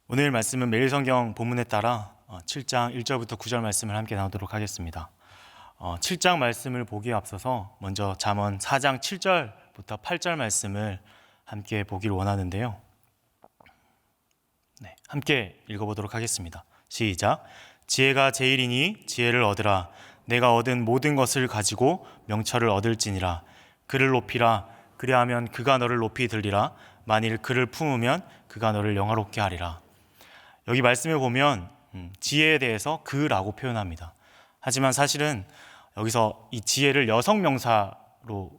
오늘 말씀은 매일성경 본문에 따라 7장 1절부터 9절 말씀을 함께 나누도록 하겠습니다. 7장 말씀을 보기에 앞서서 먼저 잠언 4장 7절부터 8절 말씀을 함께 보기를 원하는데요. 함께 읽어보도록 하겠습니다. 시작. 지혜가 제일이니 지혜를 얻으라. 내가 얻은 모든 것을 가지고 명철을 얻을지니라. 그를 높이라. 그리하면 그가 너를 높이 들리라. 만일 그를 품으면 그가 너를 영화롭게 하리라. 여기 말씀을 보면 지혜에 대해서 그라고 표현합니다. 하지만 사실은 여기서 이 지혜를 여성 명사로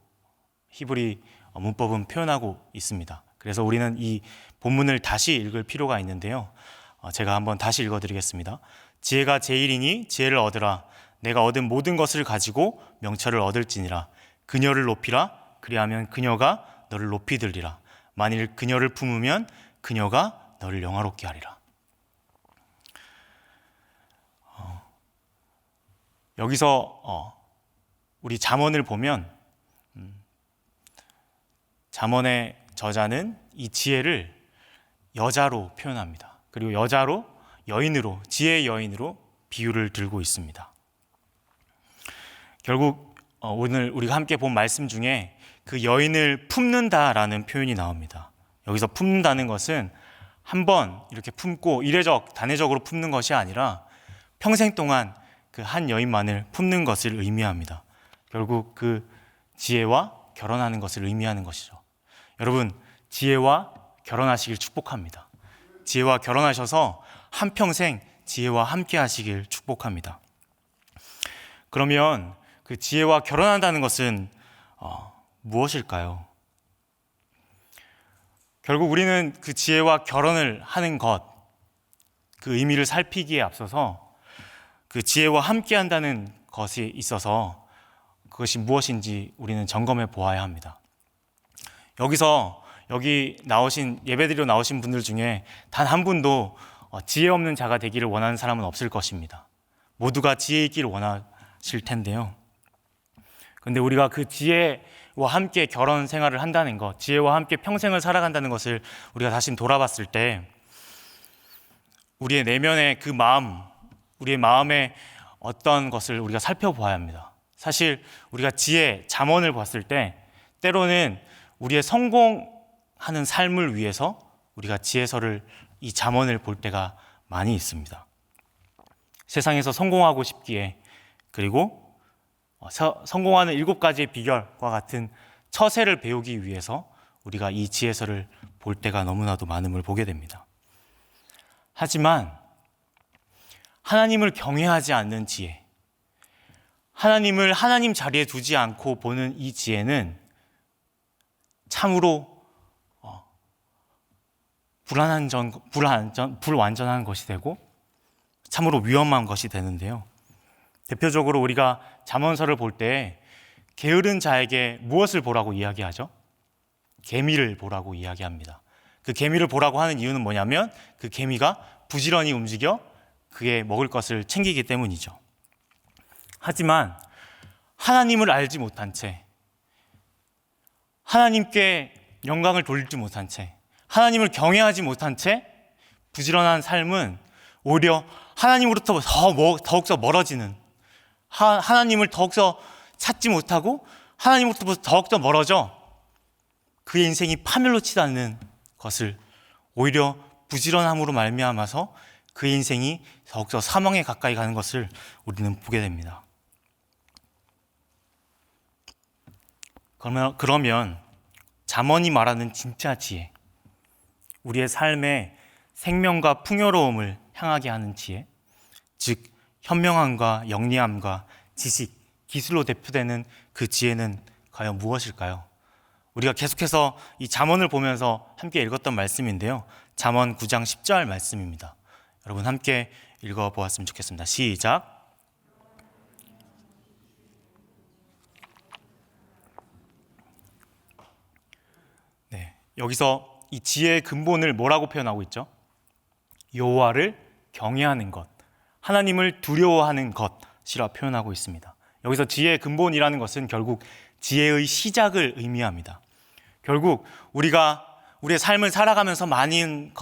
히브리 문법은 표현하고 있습니다. 그래서 우리는 이 본문을 다시 읽을 필요가 있는데요. 제가 한번 다시 읽어드리겠습니다. 지혜가 제일이니 지혜를 얻으라. 내가 얻은 모든 것을 가지고 명철을 얻을지니라. 그녀를 높이라. 그리하면 그녀가 너를 높이 들리라. 만일 그녀를 품으면 그녀가 너를 영화롭게 하리라. 여기서 우리 잠언을 보면 잠언의 저자는 이 지혜를 여자로 표현합니다. 그리고 여자로, 여인으로, 지혜의 여인으로 비유를 들고 있습니다. 결국 오늘 우리가 함께 본 말씀 중에 그 여인을 품는다라는 표현이 나옵니다. 여기서 품는다는 것은 한번 이렇게 품고 이례적, 단회적으로 품는 것이 아니라 평생 동안 그 한 여인만을 품는 것을 의미합니다. 결국 그 지혜와 결혼하는 것을 의미하는 것이죠. 여러분, 지혜와 결혼하시길 축복합니다. 지혜와 결혼하셔서 한평생 지혜와 함께 하시길 축복합니다. 그러면 그 지혜와 결혼한다는 것은 무엇일까요? 결국 우리는 그 지혜와 결혼을 하는 것, 그 의미를 살피기에 앞서서 그 지혜와 함께 한다는 것이 있어서 그것이 무엇인지 우리는 점검해 보아야 합니다. 여기 나오신, 예배드리러 나오신 분들 중에 단 한 분도 지혜 없는 자가 되기를 원하는 사람은 없을 것입니다. 모두가 지혜 있기를 원하실 텐데요. 그런데 우리가 그 지혜와 함께 결혼 생활을 한다는 것, 지혜와 함께 평생을 살아간다는 것을 우리가 다시 돌아봤을 때 우리의 내면의 그 마음, 우리의 마음의 어떤 것을 우리가 살펴보아야 합니다. 사실 우리가 잠언을 봤을 때 때로는 우리의 성공하는 삶을 위해서 우리가 지혜서를, 이 잠언을 볼 때가 많이 있습니다. 세상에서 성공하고 싶기에, 그리고 성공하는 7가지의 비결과 같은 처세를 배우기 위해서 우리가 이 지혜서를 볼 때가 너무나도 많음을 보게 됩니다. 하지만 하나님을 경외하지 않는 지혜, 하나님을 하나님 자리에 두지 않고 보는 이 지혜는 참으로 불완전한 것이 되고 참으로 위험한 것이 되는데요. 대표적으로 우리가 잠언서를 볼 때 게으른 자에게 무엇을 보라고 이야기하죠? 개미를 보라고 이야기합니다. 그 개미를 보라고 하는 이유는 뭐냐면 그 개미가 부지런히 움직여 그의 먹을 것을 챙기기 때문이죠. 하지만 하나님을 알지 못한 채, 하나님께 영광을 돌리지 못한 채, 하나님을 경외하지 못한 채 부지런한 삶은 오히려 하나님으로부터 더욱더 멀어지는, 하나님을 더욱더 찾지 못하고 하나님으로부터 더욱더 멀어져 그의 인생이 파멸로 치닫는 것을, 오히려 부지런함으로 말미암아서 그의 인생이 더욱더 사망에 가까이 가는 것을 우리는 보게 됩니다. 그러면 잠언이 말하는 진짜 지혜, 우리의 삶의 생명과 풍요로움을 향하게 하는 지혜, 즉 현명함과 영리함과 지식, 기술로 대표되는 그 지혜는 과연 무엇일까요? 우리가 계속해서 이 잠언을 보면서 함께 읽었던 말씀인데요. 잠언 9장 10절 말씀입니다. 여러분 함께 읽어보았으면 좋겠습니다. 시작. 여기서 이 지혜의 근본을 뭐라고 표현하고 있죠? 여호와를 경외하는 것, 하나님을 두려워하는 것이라 표현하고 있습니다. 여기서 지혜의 근본이라는 것은 결국 지혜의 시작을 의미합니다. 결국 우리가 우리의 삶을 살아가면서 많은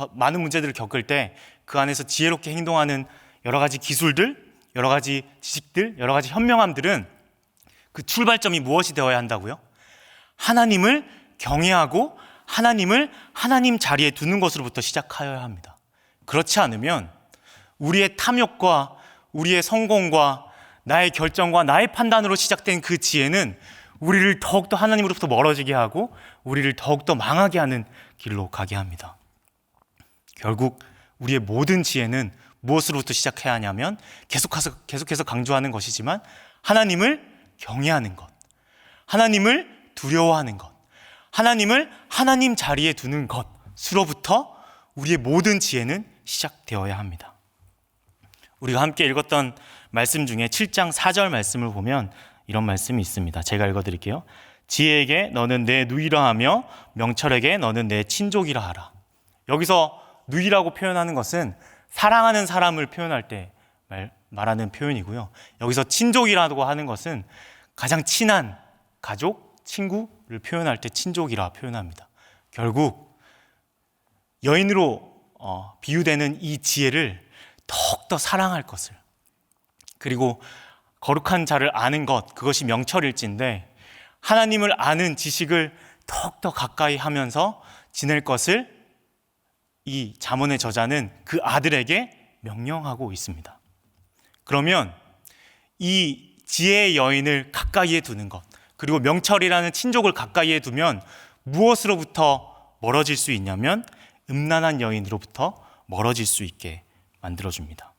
문제들을 겪을 때 그 안에서 지혜롭게 행동하는 여러 가지 기술들, 여러 가지 지식들, 여러 가지 현명함들은 그 출발점이 무엇이 되어야 한다고요? 하나님을 경외하고 하나님을 하나님 자리에 두는 것으로부터 시작하여야 합니다. 그렇지 않으면 우리의 탐욕과 우리의 성공과 나의 결정과 나의 판단으로 시작된 그 지혜는 우리를 더욱더 하나님으로부터 멀어지게 하고 우리를 더욱더 망하게 하는 길로 가게 합니다. 결국 우리의 모든 지혜는 무엇으로부터 시작해야 하냐면 계속해서 강조하는 것이지만 하나님을 경외하는 것, 하나님을 두려워하는 것, 하나님을 하나님 자리에 두는 것으로부터 우리의 모든 지혜는 시작되어야 합니다. 우리가 함께 읽었던 말씀 중에 7장 4절 말씀을 보면 이런 말씀이 있습니다. 제가 읽어드릴게요. 지혜에게 너는 내 누이라 하며 명철에게 너는 내 친족이라 하라. 여기서 누이라고 표현하는 것은 사랑하는 사람을 표현할 때 말하는 표현이고요. 여기서 친족이라고 하는 것은 가장 친한 가족, 친구를 표현할 때 친족이라 표현합니다. 결국 여인으로 비유되는 이 지혜를 더욱더 사랑할 것을, 그리고 거룩한 자를 아는 것, 그것이 명철일진데 하나님을 아는 지식을 더욱더 가까이 하면서 지낼 것을 이 잠언의 저자는 그 아들에게 명령하고 있습니다. 그러면 이 지혜의 여인을 가까이에 두는 것, 그리고 명철이라는 친족을 가까이에 두면 무엇으로부터 멀어질 수 있냐면 음란한 여인으로부터 멀어질 수 있게 만들어줍니다.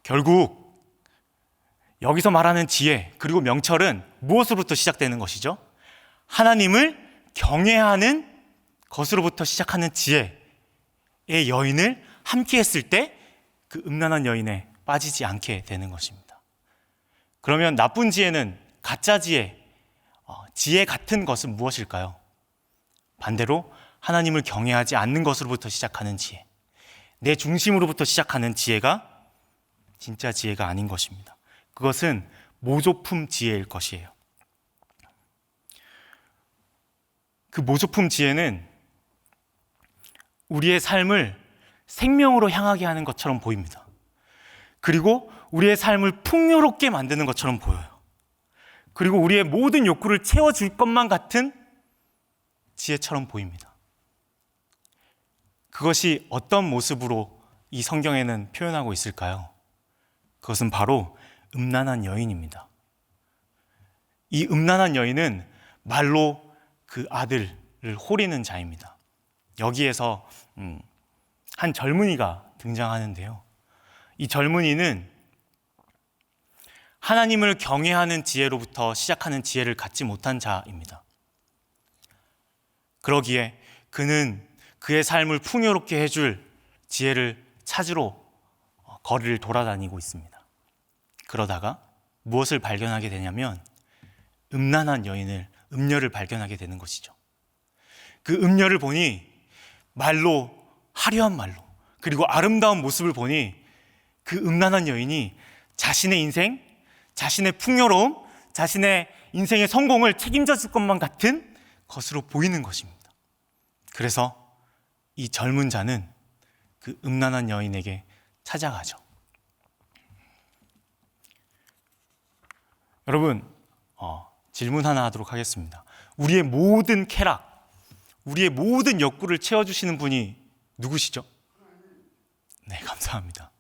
결국 여기서 말하는 지혜 그리고 명철은 무엇으로부터 시작되는 것이죠? 하나님을 경외하는 것으로부터 시작하는 지혜의 여인을 함께 했을 때 그 음란한 여인에 빠지지 않게 되는 것입니다. 그러면 나쁜 지혜는 가짜 지혜, 지혜 같은 것은 무엇일까요? 반대로 하나님을 경외하지 않는 것으로부터 시작하는 지혜, 내 중심으로부터 시작하는 지혜가 진짜 지혜가 아닌 것입니다. 그것은 모조품 지혜일 것이에요. 그 모조품 지혜는 우리의 삶을 생명으로 향하게 하는 것처럼 보입니다. 그리고 우리의 삶을 풍요롭게 만드는 것처럼 보여요. 그리고 우리의 모든 욕구를 채워줄 것만 같은 지혜처럼 보입니다. 그것이 어떤 모습으로 이 성경에는 표현하고 있을까요? 그것은 바로 음란한 여인입니다. 이 음란한 여인은 말로 그 아들을 호리는 자입니다. 여기에서 한 젊은이가 등장하는데요. 이 젊은이는 하나님을 경외하는 지혜로부터 시작하는 지혜를 갖지 못한 자입니다. 그러기에 그는 그의 삶을 풍요롭게 해줄 지혜를 찾으러 거리를 돌아다니고 있습니다. 그러다가 무엇을 발견하게 되냐면 음란한 여인을, 음녀를 발견하게 되는 것이죠. 그 음녀를 보니 말로, 화려한 말로, 그리고 아름다운 모습을 보니 그 음란한 여인이 자신의 인생, 자신의 풍요로움, 자신의 인생의 성공을 책임져 줄 것만 같은 것으로 보이는 것입니다. 그래서 이 젊은 자는 그 음란한 여인에게 찾아가죠. 여러분, 질문 하나 하도록 하겠습니다. 우리의 모든 쾌락, 우리의 모든 욕구를 채워주시는 분이 누구시죠? 네, 감사합니다.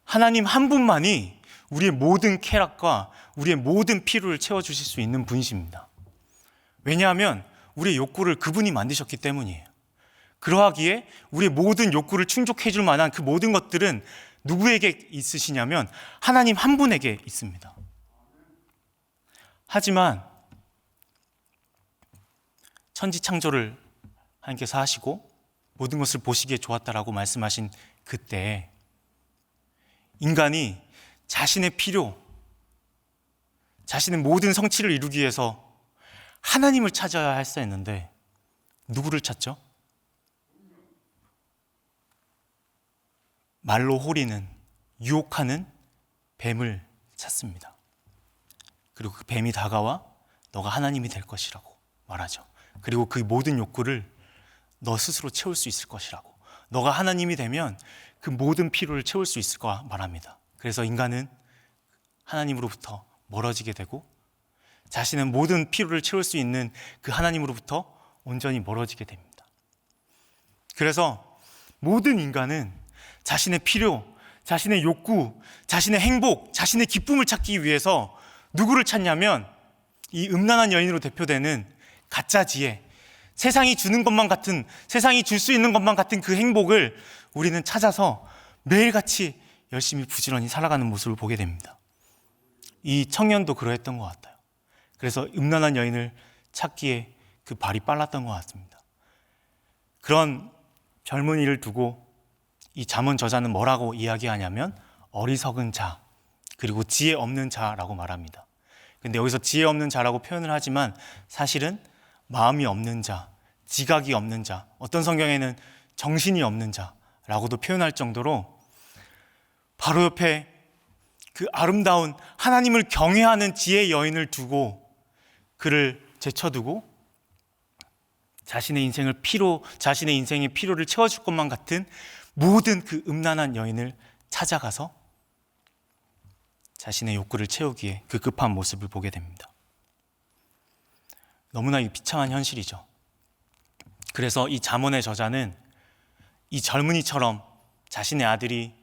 하나님 한 분만이 우리의 모든 쾌락과 우리의 모든 필요를 채워주실 수 있는 분이십니다. 왜냐하면 우리의 욕구를 그분이 만드셨기 때문이에요. 그러하기에 우리의 모든 욕구를 충족해 줄 만한 그 모든 것들은 누구에게 있으시냐면 하나님 한 분에게 있습니다. 하지만 천지 창조를 하나님께서 하시고 모든 것을 보시기에 좋았다라고 말씀하신 그때 인간이 자신의 필요, 자신의 모든 성취를 이루기 위해서 하나님을 찾아야 했었는데 누구를 찾죠? 말로 호리는, 유혹하는 뱀을 찾습니다. 그리고 그 뱀이 다가와 너가 하나님이 될 것이라고 말하죠. 그리고 그 모든 욕구를 너 스스로 채울 수 있을 것이라고. 너가 하나님이 되면 그 모든 필요를 채울 수 있을 거라 말합니다. 그래서 인간은 하나님으로부터 멀어지게 되고 자신의 모든 필요를 채울 수 있는 그 하나님으로부터 온전히 멀어지게 됩니다. 그래서 모든 인간은 자신의 필요, 자신의 욕구, 자신의 행복, 자신의 기쁨을 찾기 위해서 누구를 찾냐면 이 음란한 여인으로 대표되는 가짜 지혜, 세상이 주는 것만 같은, 세상이 줄 수 있는 것만 같은 그 행복을 우리는 찾아서 매일같이 열심히 부지런히 살아가는 모습을 보게 됩니다. 이 청년도 그러했던 것 같아요. 그래서 음란한 여인을 찾기에 그 발이 빨랐던 것 같습니다. 그런 젊은이를 두고 이 잠언 저자는 뭐라고 이야기하냐면 어리석은 자, 그리고 지혜 없는 자라고 말합니다. 근데 여기서 지혜 없는 자라고 표현을 하지만 사실은 마음이 없는 자, 지각이 없는 자, 어떤 성경에는 정신이 없는 자라고도 표현할 정도로 바로 옆에 그 아름다운 하나님을 경외하는 지혜의 여인을 두고 그를 제쳐두고 자신의 인생의 필요를 채워줄 것만 같은 모든 그 음란한 여인을 찾아가서 자신의 욕구를 채우기에 그 급한 모습을 보게 됩니다. 너무나 비참한 현실이죠. 그래서 이 잠언의 저자는 이 젊은이처럼 자신의 아들이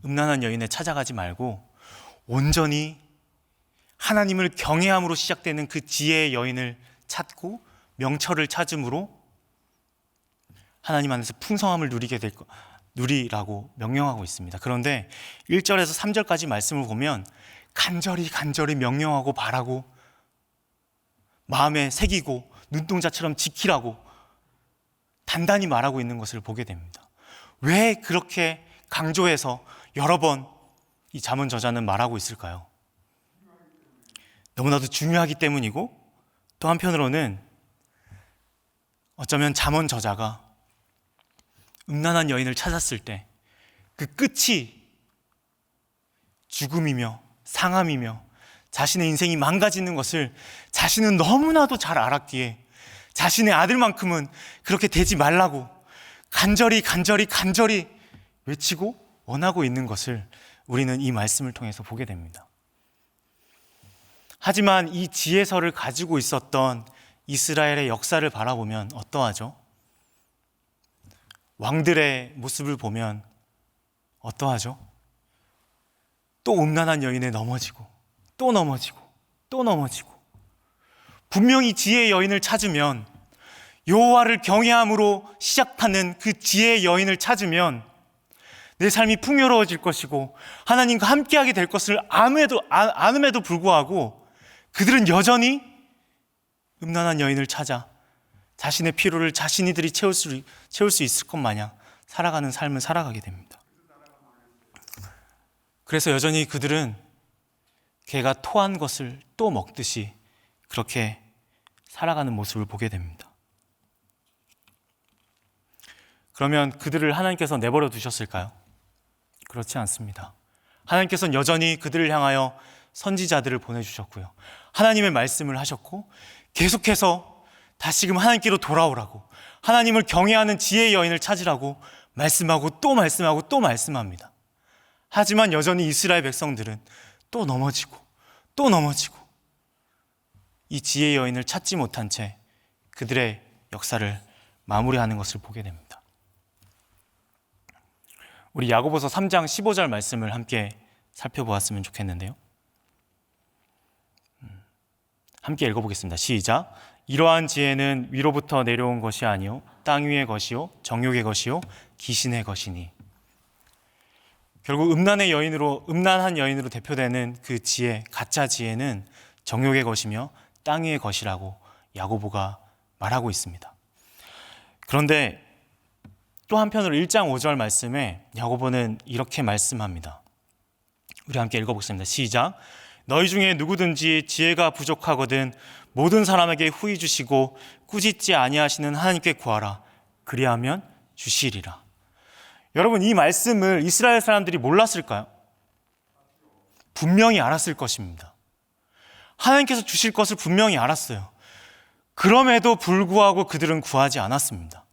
음란한 여인에 찾아가지 말고 온전히 하나님을 경외함으로 시작되는 그 지혜의 여인을 찾고 명철을 찾음으로 하나님 안에서 풍성함을 누리라고 명령하고 있습니다. 그런데 1절에서 3절까지 말씀을 보면 간절히 명령하고 바라고 마음에 새기고 눈동자처럼 지키라고 단단히 말하고 있는 것을 보게 됩니다. 왜 그렇게 강조해서 여러 번 이 잠언 저자는 말하고 있을까요? 너무나도 중요하기 때문이고 또 한편으로는 어쩌면 잠언 저자가 음란한 여인을 찾았을 때 그 끝이 죽음이며 상함이며 자신의 인생이 망가지는 것을 자신은 너무나도 잘 알았기에 자신의 아들만큼은 그렇게 되지 말라고 간절히 외치고 원하고 있는 것을 우리는 이 말씀을 통해서 보게 됩니다. 하지만 이 지혜서를 가지고 있었던 이스라엘의 역사를 바라보면 어떠하죠? 왕들의 모습을 보면 어떠하죠? 또 음란한 여인에 넘어지고 또 넘어지고 분명히 지혜의 여인을 찾으면 여호와를 경외함으로 시작하는 그 지혜의 여인을 찾으면 내 삶이 풍요로워질 것이고 하나님과 함께하게 될 것을 아음에도 불구하고 그들은 여전히 음란한 여인을 찾아 자신의 필요를 자신이들이 채울 수 있을 것 마냥 살아가는 삶을 살아가게 됩니다. 그래서 여전히 그들은 개가 토한 것을 또 먹듯이 그렇게 살아가는 모습을 보게 됩니다. 그러면 그들을 하나님께서 내버려 두셨을까요? 그렇지 않습니다. 하나님께서는 여전히 그들을 향하여 선지자들을 보내주셨고요. 하나님의 말씀을 하셨고 계속해서 다시금 하나님께로 돌아오라고 하나님을 경외하는 지혜의 여인을 찾으라고 말씀하고 또 말씀합니다. 하지만 여전히 이스라엘 백성들은 또 넘어지고 이 지혜의 여인을 찾지 못한 채 그들의 역사를 마무리하는 것을 보게 됩니다. 우리 야고보서 3장 15절 말씀을 함께 살펴보았으면 좋겠는데요. 함께 읽어보겠습니다. 시작. 이러한 지혜는 위로부터 내려온 것이 아니요 땅 위의 것이요 정욕의 것이요 귀신의 것이니. 결국 음란한 여인으로 대표되는 그 지혜, 가짜 지혜는 정욕의 것이며 땅 위의 것이라고 야고보가 말하고 있습니다. 그런데 또 한편으로 1장 5절 말씀에 야고보는 이렇게 말씀합니다. 우리 함께 읽어보겠습니다. 시작. 너희 중에 누구든지 지혜가 부족하거든 모든 사람에게 후히 주시고 꾸짖지 아니하시는 하나님께 구하라. 그리하면 주시리라. 여러분, 이 말씀을 이스라엘 사람들이 몰랐을까요? 분명히 알았을 것입니다. 하나님께서 주실 것을 분명히 알았어요. 그럼에도 불구하고 그들은 구하지 않았습니다.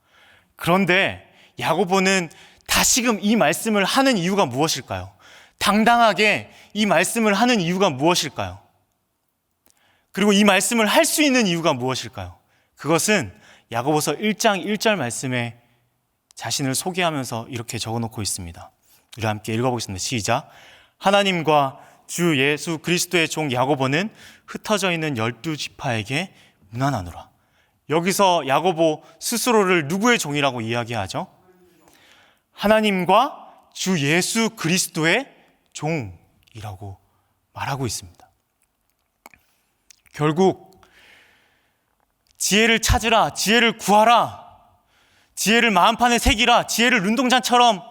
그런데 야고보는 다시금 이 말씀을 하는 이유가 무엇일까요? 당당하게 이 말씀을 하는 이유가 무엇일까요? 그리고 이 말씀을 할 수 있는 이유가 무엇일까요? 그것은 야고보서 1장 1절 말씀에 자신을 소개하면서 이렇게 적어놓고 있습니다. 우리 함께 읽어보겠습니다. 시작. 하나님과 주 예수 그리스도의 종 야고보는 흩어져 있는 12지파에게 문안하노라. 여기서 야고보 스스로를 누구의 종이라고 이야기하죠? 하나님과 주 예수 그리스도의 종이라고 말하고 있습니다. 결국 지혜를 찾으라, 지혜를 구하라, 지혜를 마음판에 새기라, 지혜를 눈동자처럼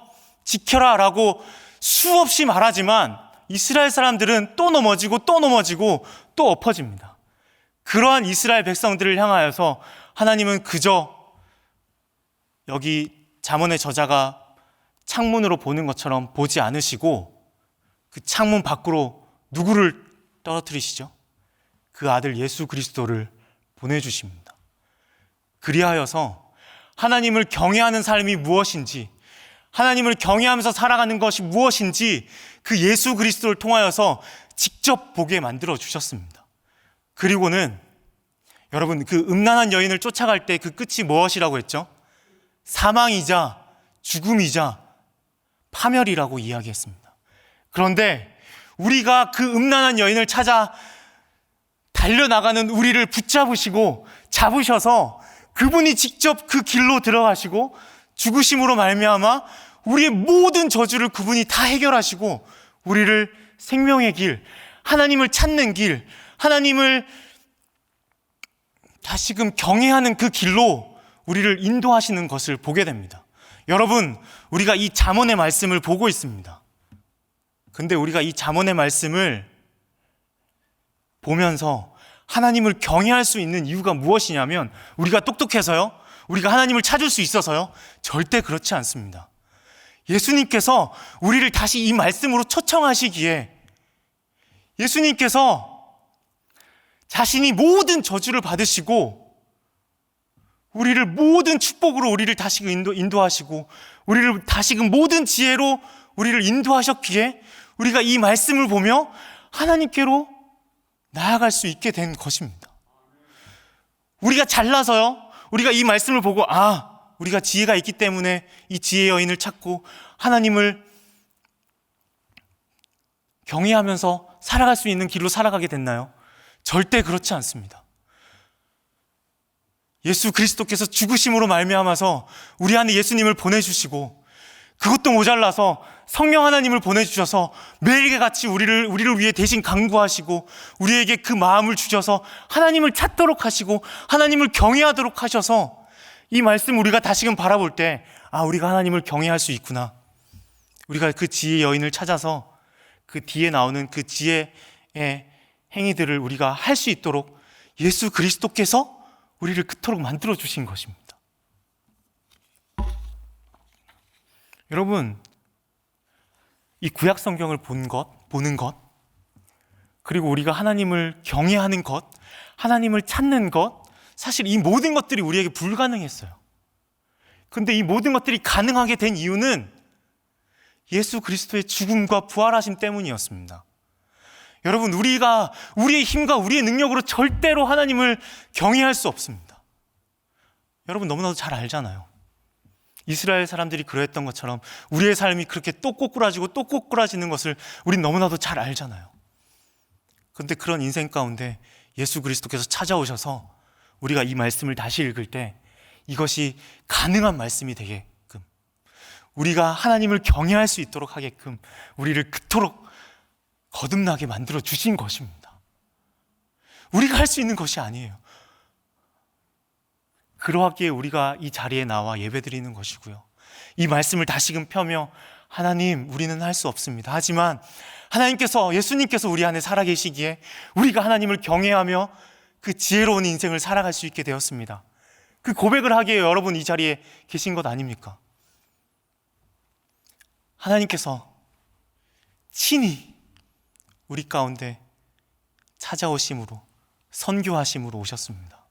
지켜라 라고 수없이 말하지만 이스라엘 사람들은 또 넘어지고 또 넘어지고 또 엎어집니다. 그러한 이스라엘 백성들을 향하여서 하나님은 그저 여기 잠언의 저자가 창문으로 보는 것처럼 보지 않으시고 그 창문 밖으로 누구를 떨어뜨리시죠? 그 아들 예수 그리스도를 보내주십니다. 그리하여서 하나님을 경외하는 삶이 무엇인지, 하나님을 경외하면서 살아가는 것이 무엇인지 그 예수 그리스도를 통하여서 직접 보게 만들어 주셨습니다. 그리고는 여러분, 그 음란한 여인을 쫓아갈 때 그 끝이 무엇이라고 했죠? 사망이자 죽음이자 파멸이라고 이야기했습니다. 그런데 우리가 그 음란한 여인을 찾아 달려나가는 우리를 붙잡으시고 잡으셔서 그분이 직접 그 길로 들어가시고 죽으심으로 말미암아 우리의 모든 저주를 그분이 다 해결하시고 우리를 생명의 길, 하나님을 찾는 길, 하나님을 다시금 경외하는 그 길로 우리를 인도하시는 것을 보게 됩니다. 여러분, 우리가 이 잠언의 말씀을 보고 있습니다. 근데 우리가 이 잠언의 말씀을 보면서 하나님을 경외할 수 있는 이유가 무엇이냐면 우리가 똑똑해서요? 우리가 하나님을 찾을 수 있어서요? 절대 그렇지 않습니다. 예수님께서 우리를 다시 이 말씀으로 초청하시기에 예수님께서 자신이 모든 저주를 받으시고 우리를 모든 축복으로 우리를 다시금 인도하시고 우리를 다시금 모든 지혜로 우리를 인도하셨기에 우리가 이 말씀을 보며 하나님께로 나아갈 수 있게 된 것입니다. 우리가 잘나서요, 우리가 이 말씀을 보고 우리가 지혜가 있기 때문에 이 지혜의 여인을 찾고 하나님을 경외하면서 살아갈 수 있는 길로 살아가게 됐나요? 절대 그렇지 않습니다. 예수 그리스도께서 죽으심으로 말미암아서 우리 안에 예수님을 보내주시고 그것도 모자라서 성령 하나님을 보내주셔서 매일같이 우리를 위해 대신 간구하시고 우리에게 그 마음을 주셔서 하나님을 찾도록 하시고 하나님을 경외하도록 하셔서 이 말씀 우리가 다시금 바라볼 때 우리가 하나님을 경외할 수 있구나. 우리가 그 지혜의 여인을 찾아서 그 뒤에 나오는 그 지혜의 행위들을 우리가 할 수 있도록 예수 그리스도께서 우리를 그토록 만들어 주신 것입니다. 여러분, 이 구약 성경을 보는 것, 그리고 우리가 하나님을 경외하는 것, 하나님을 찾는 것, 사실 이 모든 것들이 우리에게 불가능했어요. 그런데 이 모든 것들이 가능하게 된 이유는 예수 그리스도의 죽음과 부활하심 때문이었습니다. 여러분, 우리가 우리의 힘과 우리의 능력으로 절대로 하나님을 경외할 수 없습니다. 여러분 너무나도 잘 알잖아요. 이스라엘 사람들이 그러했던 것처럼 우리의 삶이 그렇게 또 꼬꾸라지고 또 꼬꾸라지는 것을 우린 너무나도 잘 알잖아요. 그런데 그런 인생 가운데 예수 그리스도께서 찾아오셔서 우리가 이 말씀을 다시 읽을 때 이것이 가능한 말씀이 되게끔, 우리가 하나님을 경외할 수 있도록 하게끔 우리를 그토록 거듭나게 만들어 주신 것입니다. 우리가 할 수 있는 것이 아니에요. 그러하기에 우리가 이 자리에 나와 예배드리는 것이고요, 이 말씀을 다시금 펴며 하나님, 우리는 할 수 없습니다. 하지만 하나님께서, 예수님께서 우리 안에 살아계시기에 우리가 하나님을 경외하며 그 지혜로운 인생을 살아갈 수 있게 되었습니다. 그 고백을 하기에 여러분 이 자리에 계신 것 아닙니까? 하나님께서 친히 우리 가운데 찾아오심으로, 선교하심으로 오셨습니다.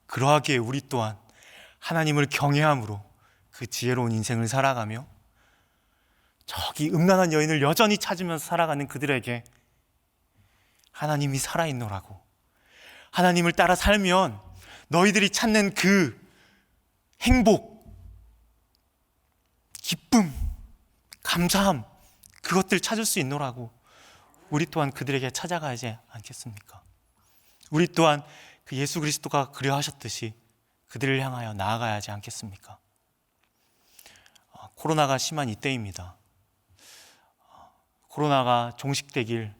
그러하기에 우리 또한 하나님을 경외함으로 그 지혜로운 인생을 살아가며 저기 음란한 여인을 여전히 찾으면서 살아가는 그들에게 하나님이 살아있노라고, 하나님을 따라 살면 너희들이 찾는 그 행복, 기쁨, 감사함, 그것들 찾을 수 있노라고 우리 또한 그들에게 찾아가야지 않겠습니까? 우리 또한 그 예수 그리스도가 그려 하셨듯이 그들을 향하여 나아가야 하지 않겠습니까? 코로나가 심한 이때입니다. 코로나가 종식되길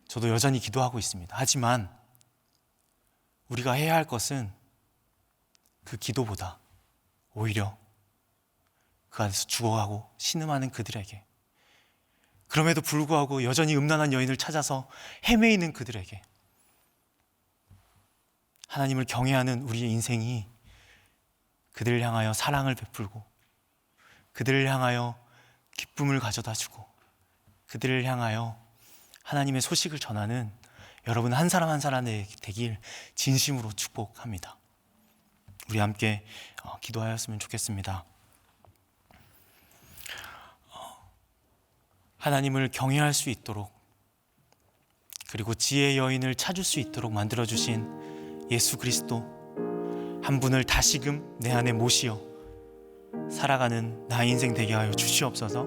저도 여전히 기도하고 있습니다. 하지만 우리가 해야 할 것은 그 기도보다 오히려 그 안에서 죽어가고 신음하는 그들에게, 그럼에도 불구하고 여전히 음란한 여인을 찾아서 헤매이는 그들에게 하나님을 경외하는 우리의 인생이 그들을 향하여 사랑을 베풀고 그들을 향하여 기쁨을 가져다 주고 그들을 향하여 하나님의 소식을 전하는 여러분 한 사람 한 사람이 되길 진심으로 축복합니다. 우리 함께 기도하였으면 좋겠습니다. 하나님을 경외할 수 있도록, 그리고 지혜의 여인을 찾을 수 있도록 만들어주신 예수 그리스도 한 분을 다시금 내 안에 모시어 살아가는 나의 인생 되게 하여 주시옵소서.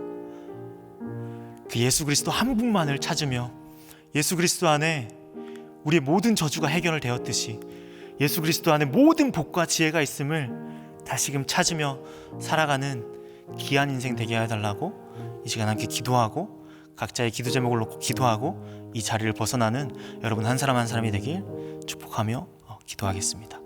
그 예수 그리스도 한 분만을 찾으며 예수 그리스도 안에 우리의 모든 저주가 해결되었듯이 예수 그리스도 안에 모든 복과 지혜가 있음을 다시금 찾으며 살아가는 귀한 인생 되게 해달라고 이 시간 함께 기도하고 각자의 기도 제목을 놓고 기도하고 이 자리를 벗어나는 여러분 한 사람 한 사람이 되길 축복하며 기도하겠습니다.